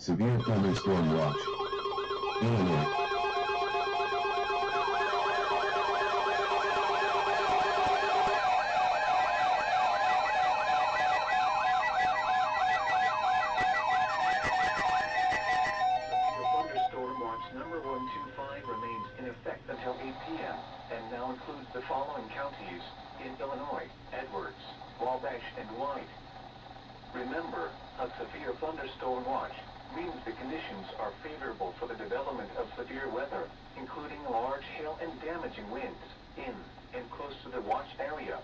Severe thunderstorm watch. Illinois. Number 125 remains in effect until 8 p.m. and now includes the following counties in Illinois: Edwards, Wabash, and White. Remember, a severe thunderstorm watch means the conditions are favorable for the development of severe weather, including large hail and damaging winds in and close to the watch area.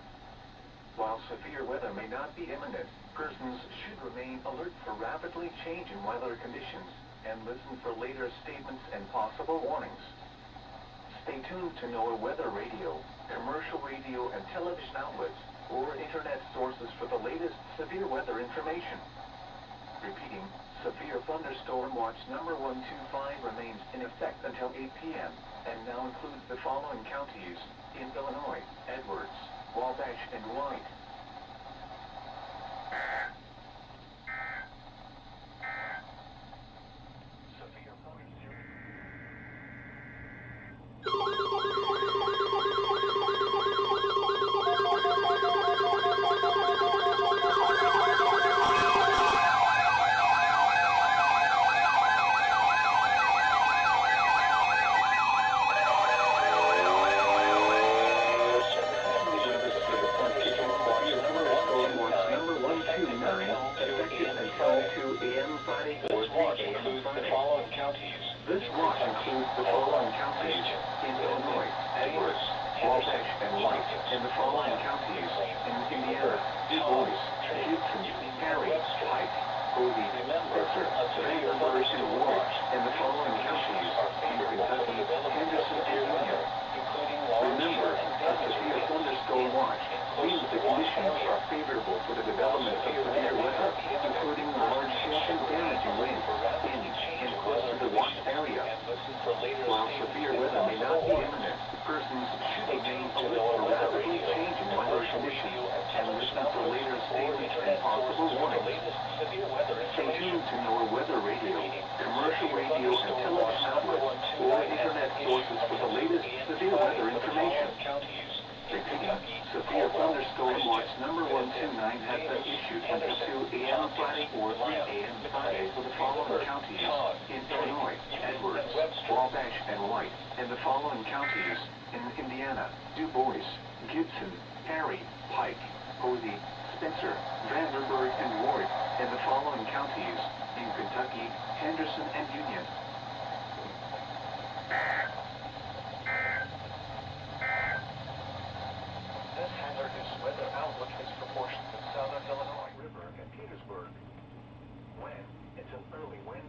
While severe weather may not be imminent, persons should remain alert for rapidly changing weather conditions and listen for later statements and possible warnings. Stay tuned to NWR weather radio, commercial radio and television outlets, or internet sources for the latest severe weather information. Repeating, severe thunderstorm watch number 125 remains in effect until 8 p.m. and now includes the following counties in Illinois: Edwards, Wabash, and White. This watch includes the following counties in Illinois: Edwards, Wabash, and White, and the following counties in Indiana: Du Bois, Gibson, Perry, Pike, Cody, Spencer, Vanderbilt, and Ward, and the following counties in Kentucky: Henderson, and Union. Remember, a severe thunderstorm watch means the conditions are favorable for the development of severe weather, including large hail and damaging winds in and close to the watch area. While severe weather may not be imminent, persons should remain alert for rapidly changing weather conditions and listen for later statements and possible warnings. Stay tuned to NWR weather radio, commercial radio and television outlets, or internet sources for the latest severe weather information. Repeating, severe thunderstorm watch number 129 has been issued until 2 a.m. Friday or 3 a.m. Friday for the following counties in Illinois: Edwards, Wabash, and White, and the following counties in Indiana: Du Bois, Gibson, Perry, Pike, Posey, Spencer, Vanderbilt, and Ward, and the following counties in Kentucky: Henderson and Union. This hazardous weather outlook is proportioned to southern Illinois River and Petersburg. When it's an early wind.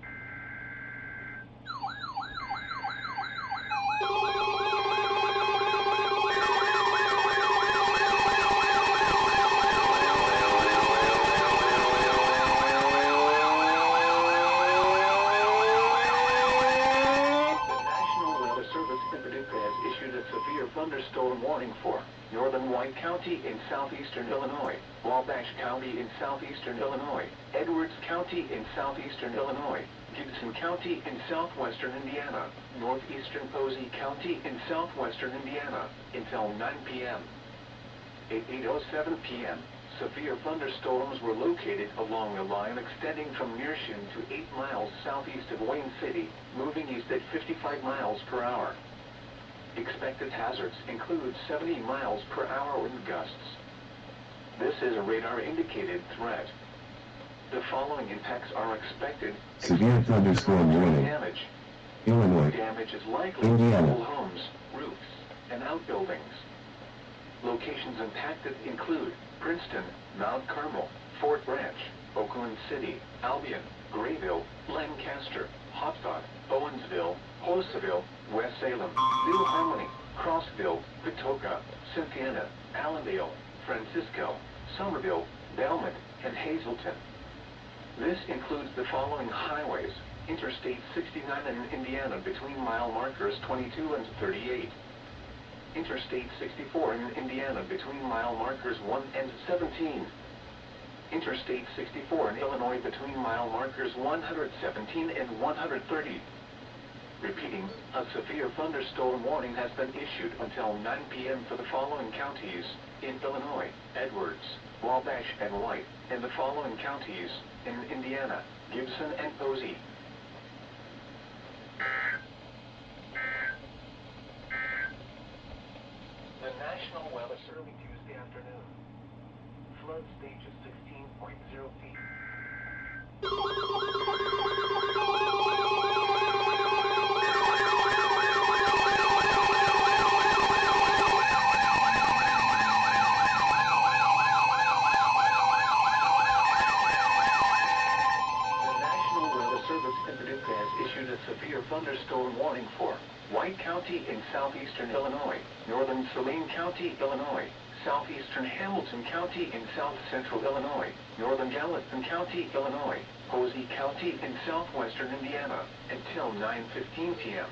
Thunderstorm warning for northern White County in southeastern Illinois, Wabash County in southeastern Illinois, Edwards County in southeastern Illinois, Gibson County in southwestern Indiana, northeastern Posey County in southwestern Indiana until 9 p.m. At 8:07 p.m., severe thunderstorms were located along a line extending from Meerschaum to 8 miles southeast of Wayne City, moving east at 55 miles per hour. Expected hazards include 70 miles per hour wind gusts. This is a radar-indicated threat. The following impacts are expected. Severe thunderstorm warning. Damage. Illinois. Damage is likely Indiana. to whole homes, roofs, and outbuildings. Locations impacted include Princeton, Mount Carmel, Fort Branch, Oakland City, Albion, Grayville, Lancaster, Hotspot, Owensville, Hoseville, West Salem, New Harmony, Crossville, Patoka, Cynthiana, Allendale, Francisco, Somerville, Belmont, and Hazleton. This includes the following highways: Interstate 69 in Indiana between mile markers 22 and 38. Interstate 64 in Indiana between mile markers 1 and 17. Interstate 64 in Illinois between mile markers 117 and 130. Repeating, a severe thunderstorm warning has been issued until 9 p.m. for the following counties in Illinois: Edwards, Wabash, and White, and the following counties in Indiana: Gibson and Posey. The National Weather early Tuesday afternoon. Flood stage is 16.0 feet. Issued a severe thunderstorm warning for White County in southeastern Illinois, northern Saline County, Illinois, southeastern Hamilton County in south-central Illinois, northern Gallatin County, Illinois, Posey County in southwestern Indiana, until 9:15 p.m.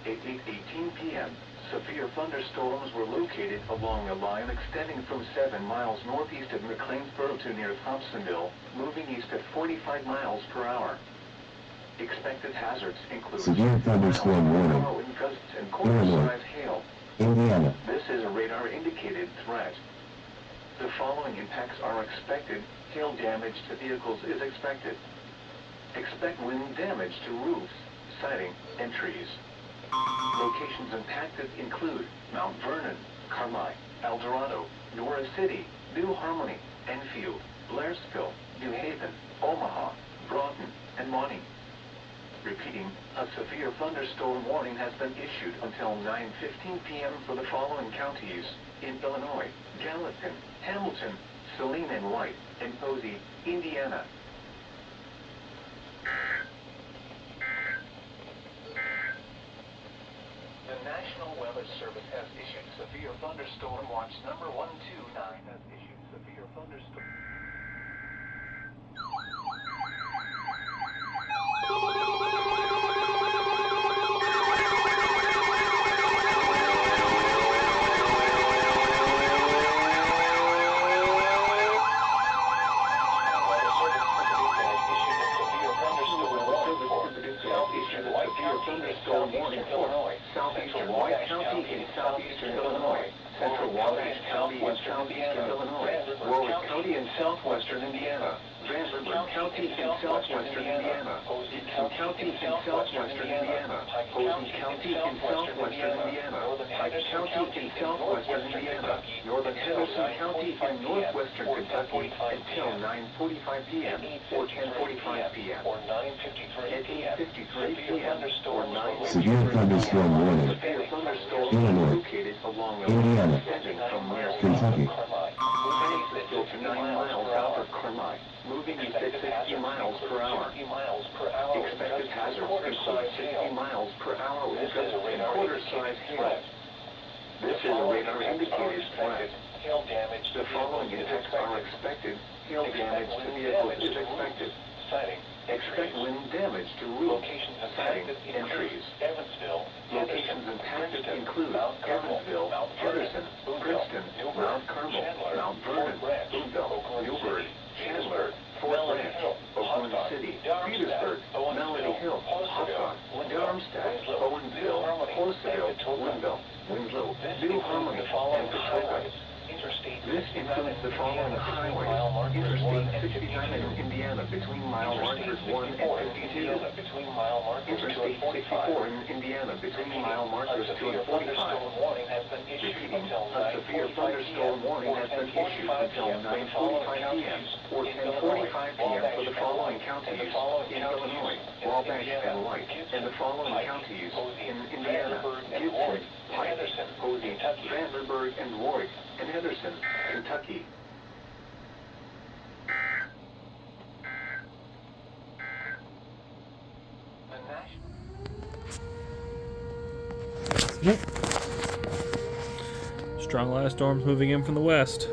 At 8:18 p.m., severe thunderstorms were located along a line extending from 7 miles northeast of McLeansboro to near Thompsonville, moving east at 45 miles per hour. Expected hazards include severe thunderstorm warning. wind gusts and quarter-size hail. Indiana. This is a radar-indicated threat. The following impacts are expected. Hail damage to vehicles is expected. Expect wind damage to roofs, siding, and trees. Locations impacted include Mount Vernon, Carmi, El Dorado, Nora City, New Harmony, Enfield, Blairsville, New Haven, Omaha, Broughton, and Monty. Repeating, a severe thunderstorm warning has been issued until 9:15 p.m. for the following counties in Illinois: Gallatin, Hamilton, Saline and White, and Posey, Indiana. The National Weather Service has issued severe thunderstorm watch number 129 has issued severe thunderstorm. Thunderstorm warning for southeastern White County in southeastern Illinois, central Wabash County in southeastern Illinois, Warwick County in southwestern Indiana, Vanderbilt County in southwestern Indiana, Gibson County in southwestern Indiana, Posey County in southwestern Indiana, Pike County in southwestern Indiana, northern Henderson County in northwestern Kentucky until 9:45 p.m. or 10:45 p.m. or 9:53 p.m. or 9:53 severe thunderstorm warning. Severe thunderstorm Illinois. located along the Indiana. extending from near Kentucky. moving to 9 miles south of Carmi, moving east at 60 miles per hour. Expected hazards include 60 miles per hour wind gusts and quarter-size hail. This is a radar-indicated threat. The following impacts are expected. Hail damage to vehicles is expected. Expect wind damage to roofs, siding, and trees. Locations impacted include Evansville, Henderson, Princeton, Mount Carmel, Mount Vernon, Boonville, Newburgh, Chandler, Fort Branch, Oakland City, Petersburg, Melody Hill, Hawthorne, Darmstadt, Owensville, Horseville, Winslow, New Harmony, and Petoka. This includes the following highways: Interstate 69 in Indiana between mile markers 1 and 52. Interstate 64 in Indiana between mile markers 2 and 45. Repeating, a severe thunderstorm warning has been issued until 9:45 p.m. or 10:45 p.m. for the following counties in Illinois: Wabash and White, and the following counties in Indiana: Gibson, Pike, Posey, Vanderbilt, and Warwick, and Henderson, Kentucky. Yep. Strong line of storms moving in from the west.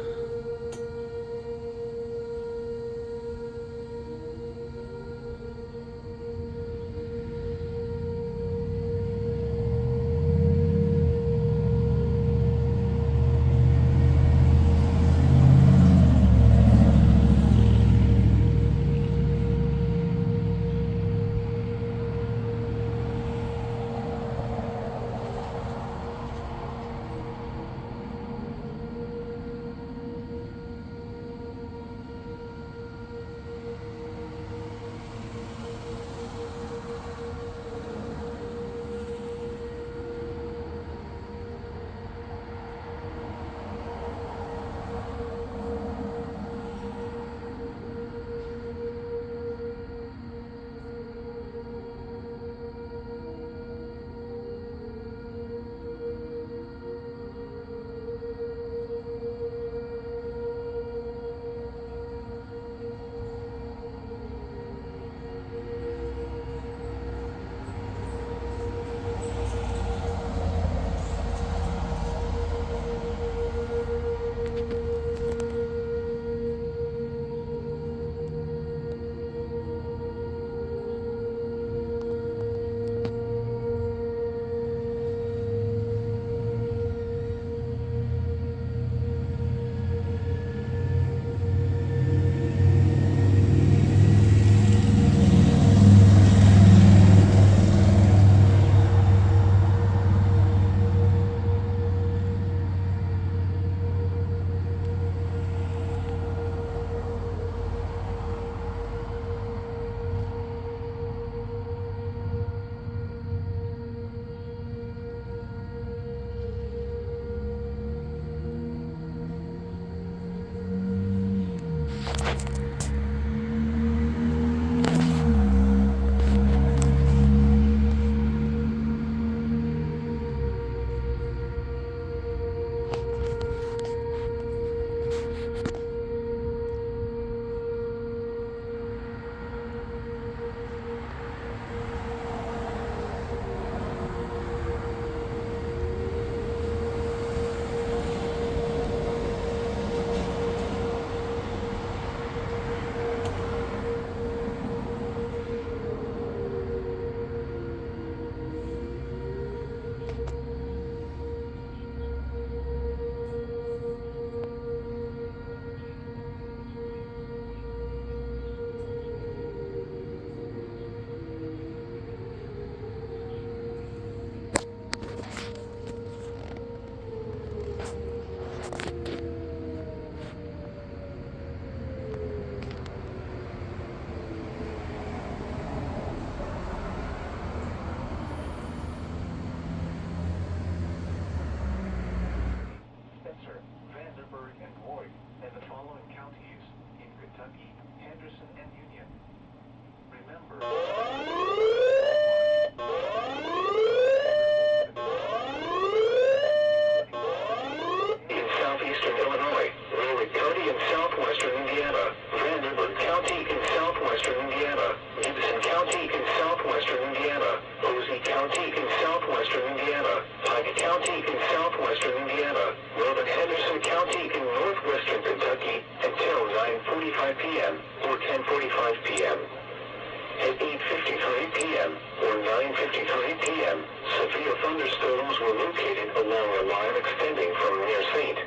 p.m. or 9:53 p.m., severe thunderstorms were located along a line extending from near St.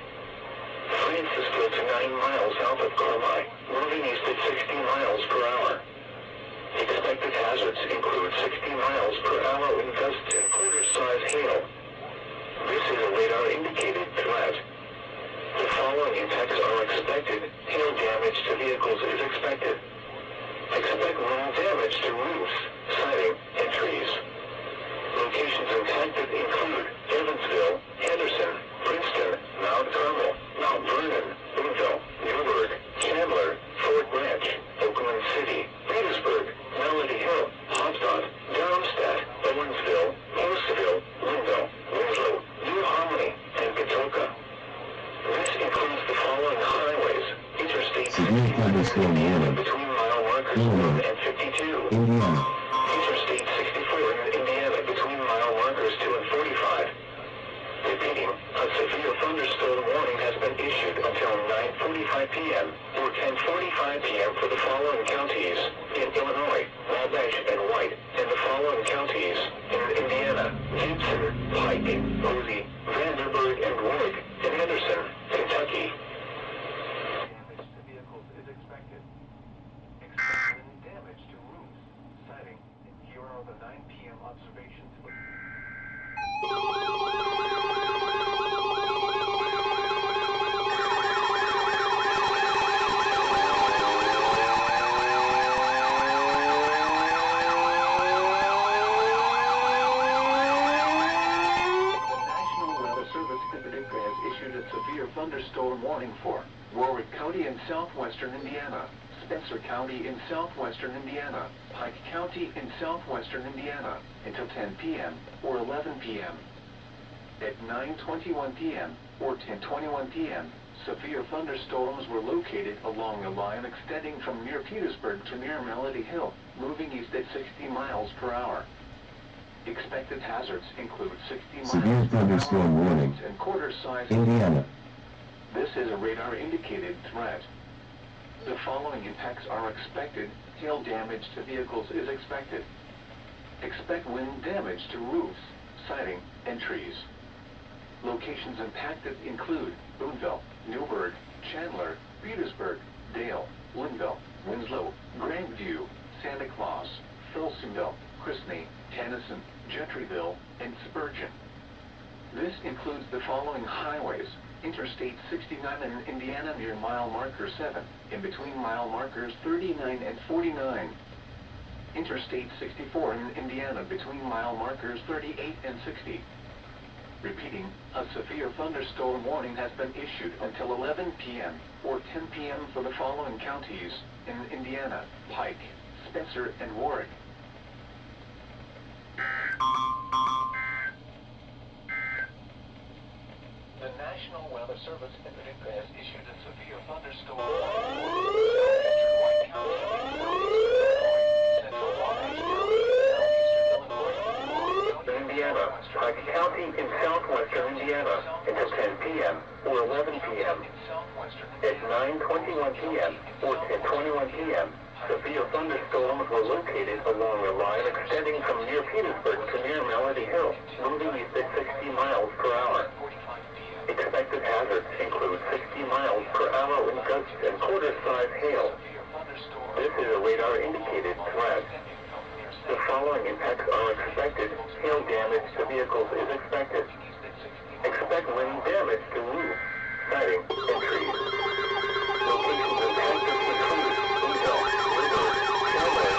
Francisville to 9 miles south of Carmi, moving east at 60 miles per hour. Expected hazards include 60 miles per hour wind gusts and quarter-size hail. This is a radar-indicated threat. The following impacts are expected. Hail damage to vehicles is expected. Expect wind damage to roofs, siding, and trees. Locations impacted include Evansville, Henderson, Princeton, Mount Carmel, Mount Vernon, Boonville, Newburgh, Chandler, Fort Branch, Oakland City, Petersburg, Melody Hill, Hobstadt, Darmstadt, Owensville, Horseville, Linville, Winslow, New Harmony, and Patoka. This includes the following highways: Interstate Severe thunderstorm warning. between mile markers 1 and 52. Indiana. Interstate 64 in Indiana between mile markers 2 and 45. Repeating, a severe thunderstorm warning has been issued until 9:45 p.m. or 10:45 p.m. for the following counties in Illinois: Wabash and White, and the following counties in Indiana: Gibson, Pike, Posey, Vanderburgh, and Warwick, and Henderson, Kentucky. Damage to vehicles is expected. Expect wind damage to roofs, siding, and here are the 9 p.m. observations for thunderstorm warning for Warwick County in southwestern Indiana, Spencer County in southwestern Indiana, Pike County in southwestern Indiana, until 10 p.m. or 11 p.m. At 9:21 p.m. or 10:21 p.m., severe thunderstorms were located along a line extending from near Petersburg to near Melody Hill, moving east at 60 miles per hour. Expected hazards include 60 miles Severe thunderstorm warning. and quarter-size Indiana. This is a radar-indicated threat. The following impacts are expected. Hail damage to vehicles is expected. Expect wind damage to roofs, siding, and trees. Locations impacted include Boonville, Newburgh, Chandler, Petersburg, Dale, Linville, Winslow, Grandview, Santa Claus, Folsomville, Chrisney, Tennyson, Gentryville, and Spurgeon. This includes the following highways: Interstate 69 in Indiana near mile marker 7, in between mile markers 39 and 49. Interstate 64 in Indiana between mile markers 38 and 60. Repeating, a severe thunderstorm warning has been issued until 11 p.m. or 10 p.m. for the following counties in Indiana: Pike, Spencer, and Warwick. The National Weather Service in Paducah has issued a severe thunderstorm warning for White County, Central Wabash County, southeastern Illinois, Indiana, Pike County in southwestern Indiana until 10 p.m. or 11 p.m. At 9:21 p.m. or 10:21 p.m., severe thunderstorms were located along a line extending from near Petersburg to near Melody Hill, moving east at 60 miles per hour. Expected hazards include 60 miles per hour wind gusts and quarter-size hail. This is a radar-indicated threat. The following impacts are expected. Hail damage to vehicles is expected. Expect wind damage to roofs, siding, and trees. Locations impacted include Boonville, Newburgh, Chandler,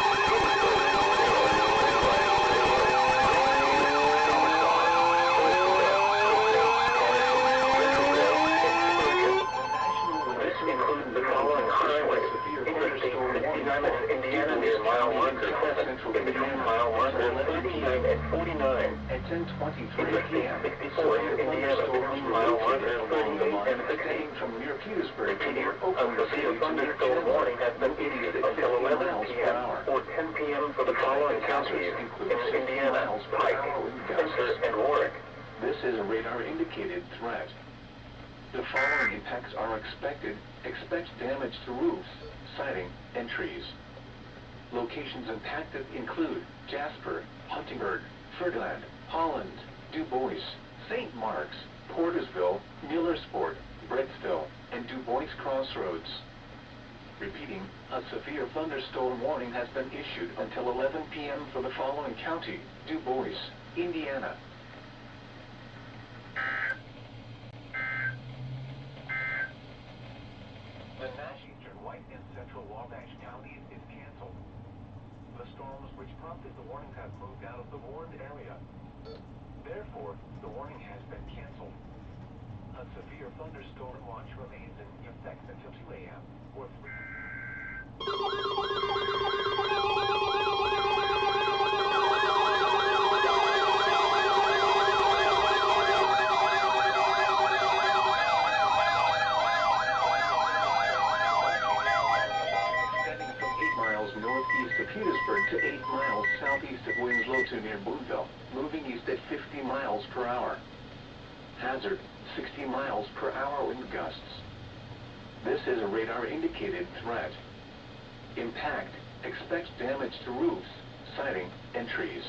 Indiana near mile marker 7, in between mile markers 39 and 49. At 10:23 p.m., 64 in Indiana between mile markers 38 and 16. From near Petersburg to near Oakland, a severe thunderstorm warning has been issued until 11 p.m. or 10 p.m. for the following counties in Indiana: Pike, Spencer, and Warwick. This is a radar-indicated threat. The following impacts are expected. Expect damage to roofs, siding, and trees. Locations impacted include Jasper, Huntingburg, Ferdinand, Holland, Du Bois, St. Mark's, Portersville, Millersport, Breadsville, and Du Bois Crossroads. Repeating, a severe thunderstorm warning has been issued until 11 p.m. for the following county: Du Bois, Indiana. The Nash Eastern White and Central Wabash counties is canceled. The storms which prompted the warnings have moved out of the warned area. Therefore, the warning has been canceled. A severe thunderstorm watch remains in effect until 2 a.m. or 3. Extending from 8 miles northeast of Petersburg to 8 miles southeast of Winslow to near Boonville, moving east at 50 miles per hour. Hazard, 60 miles per hour wind gusts. This is a radar-indicated threat. Impact, expect damage to roofs, siding, and trees.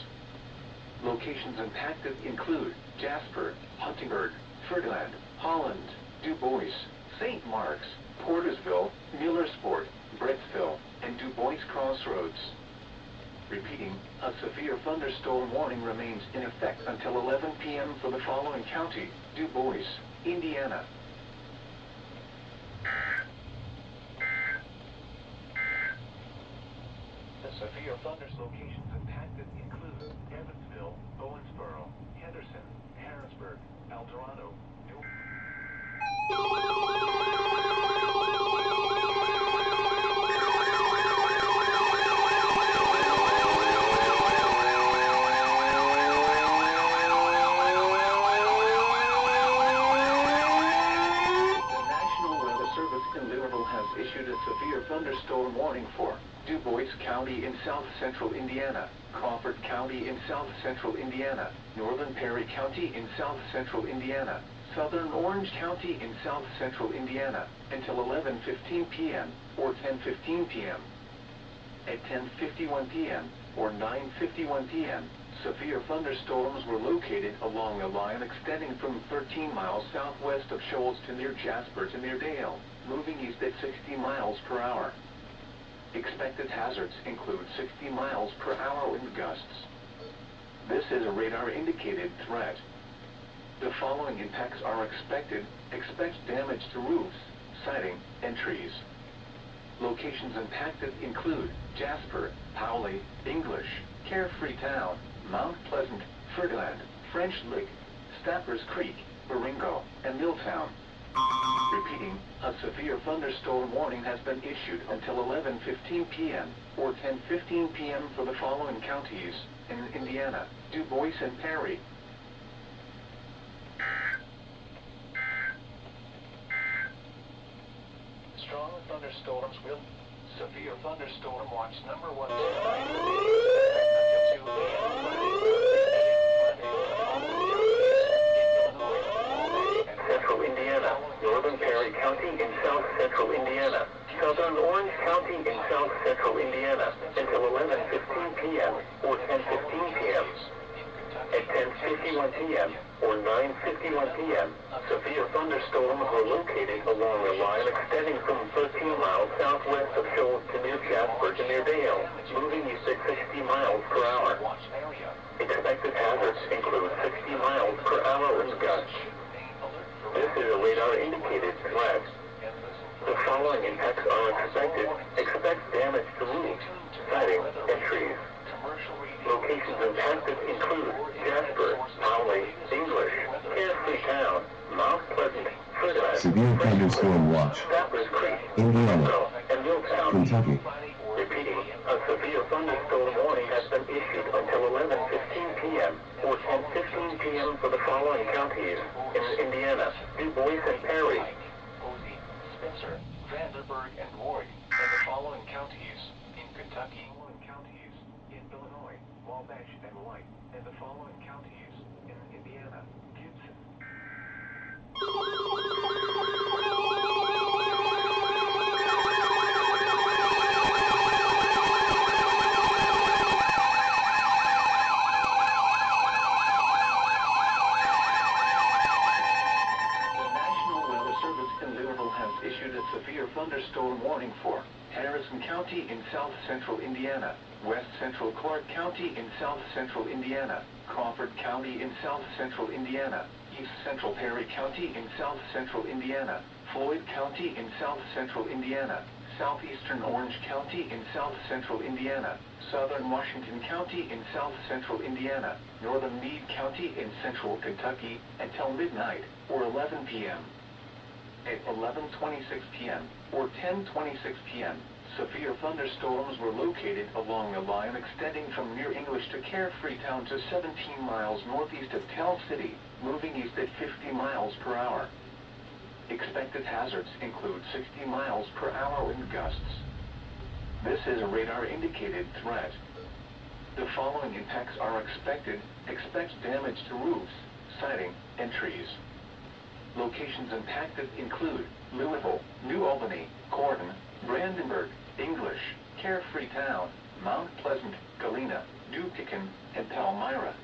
Locations impacted include Jasper, Huntingburg, Ferdinand, Holland, Du Bois, St. Mark's, Portersville, Millersport, Breadsville, and Du Bois Crossroads. Repeating, a severe thunderstorm warning remains in effect until 11 p.m. for the following county: Du Bois, Indiana. The severe thunderstorm locations impacted include Evansville, Owensboro, Henderson, Harrisburg, El Dorado, New. Issued a severe thunderstorm warning for Du Bois County in south central Indiana, Crawford County in south central Indiana, Northern Perry County in south central Indiana, Southern Orange County in south central Indiana, until 11:15 p.m. or 10:15 p.m. At 10:51 p.m. or 9:51 p.m., severe thunderstorms were located along a line extending from 13 miles southwest of Shoals to near Jasper to near Dale, moving east at 60 miles per hour. Expected hazards include 60 miles per hour wind gusts. This is a radar-indicated threat. The following impacts are expected. Expect damage to roofs, siding, and trees. Locations impacted include Jasper, Powley, English, Carefree Town, Mount Pleasant, Ferdinand, French Lick, Stappers Creek, Baringo, and Milltown. Repeating, a severe thunderstorm warning has been issued until 11:15 p.m. or 10:15 p.m. for the following counties in Indiana: Du Bois and Perry. Strong thunderstorms will. Severe thunderstorm watch number 1 tonight until 2 a.m. Central Indiana, Northern Perry County in south central Indiana, Southern Orange County in south central Indiana, until 11:15 p.m. or 10:15 p.m. At 10:51 p.m. or 9:51 p.m., severe thunderstorms were located along a line extending from 13 miles southwest of Shoals to near Jasper to near Dale, moving east at 60 miles per hour. Expected hazards include 60 miles per hour wind gusts. This is a radar-indicated threat. The following impacts are expected. Expect damage to roofs, siding, and trees. Locations impacted include Jasper, Powley, English, Carefree Town, Mount Pleasant, Ferdinand, Severe thunderstorm watch. Stappers Creek, Indiana, and Milltown. Kentucky. Repeating, a severe thunderstorm warning has been issued until 11:15 p.m. or 10:15 p.m. for the following counties in Indiana: Du Bois and Perry, Posey, Spencer, Vanderburgh, and Roy, and the following counties in Kentucky, counties in Illinois, Wabash and White, and the following counties in Indiana: Gibson. warning for Harrison County in south central Indiana, west central Clark County in south central Indiana, Crawford County in south central Indiana, east central Perry County in south central Indiana, Floyd County in south central Indiana, southeastern Orange County in south central Indiana, southern Washington County in south central Indiana, northern Meade County in central Kentucky, until midnight, or 11 p.m. At 11:26 p.m., or 10:26 p.m., severe thunderstorms were located along a line extending from near English to Carefree Town to 17 miles northeast of Tell City, moving east at 50 miles per hour. Expected hazards include 60 miles per hour wind gusts. This is a radar-indicated threat. The following impacts are expected. Expect damage to roofs, siding, and trees. Locations impacted include Louisville, New Albany, Corydon, Brandenburg, English, Carefree Town, Mount Pleasant, Galena, New Pekin, and Palmyra.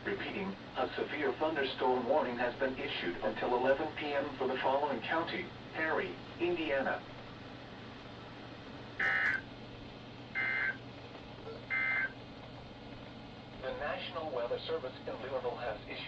Repeating, a severe thunderstorm warning has been issued until 11 p.m. for the following county: Perry, Indiana. The National Weather Service in Louisville has issued